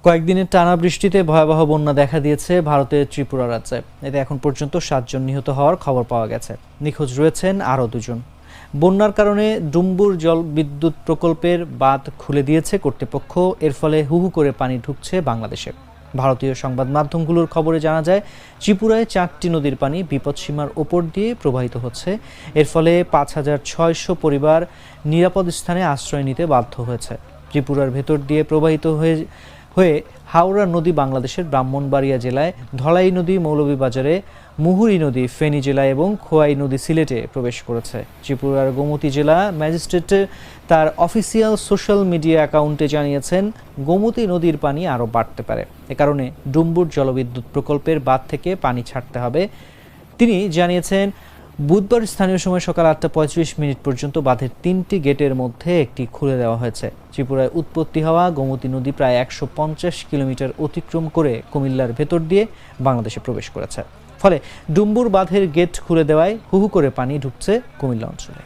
কয়েকদিনের টানা বৃষ্টিতে ভয়াবহ বন্যা দেখা দিয়েছে ভারতের ত্রিপুরা রাজ্যে। এতে এখন পর্যন্ত 7 জন নিহত হওয়ার খবর পাওয়া গেছে। নিখোঁজ রয়েছেন আরও 2 জন। বন্যার কারণে ডুম্বুর জল বিদ্যুৎ প্রকল্পের বাঁধ খুলে দিয়েছে কর্তৃপক্ষ। এর ফলে হুহু করে পানি ঢুকছে বাংলাদেশে। ভারতীয় সংবাদ মাধ্যমগুলোর খবরে জানা যায়, ত্রিপুরায় 4টি নদীর পানি বিপদসীমার ওপর দিয়ে প্রবাহিত হচ্ছে। এর ফলে 5,600 পরিবার নিরাপদ স্থানে আশ্রয় নিতে বাধ্য হয়েছে। ত্রিপুরার ভেতর দিয়ে প্রবাহিত হয়ে হাওড়া নদী বাংলাদেশের ব্রাহ্মণবাড়িয়া জেলায়, ধলাই নদী মৌলভীবাজারে, মুহুরী নদী ফেনী জেলায় এবং খোয়াই নদী সিলেটে প্রবেশ করেছে। ত্রিপুরার গোমতী জেলা ম্যাজিস্ট্রেট তার অফিসিয়াল সোশ্যাল মিডিয়া অ্যাকাউন্টে জানিয়েছেন, গোমতী নদীর পানি আরও বাড়তে পারে। এ কারণে ডুম্বুর জলবিদ্যুৎ প্রকল্পের বাঁধ থেকে পানি ছাড়তে হবে। তিনি জানিয়েছেন, বুধবার স্থানীয় সময় সকাল 8:35 পর্যন্ত বাঁধের 3টি গেটের মধ্যে একটি খুলে দেওয়া হয়েছে। ত্রিপুরায় উৎপত্তি হওয়া গোমতী নদী প্রায় 150 কিলোমিটার অতিক্রম করে কুমিল্লার ভেতর দিয়ে বাংলাদেশে প্রবেশ করেছে। ফলে ডুম্বুর বাঁধের গেট খুলে দেওয়ায় হুহু করে পানি ঢুকছে কুমিল্লা অঞ্চলে।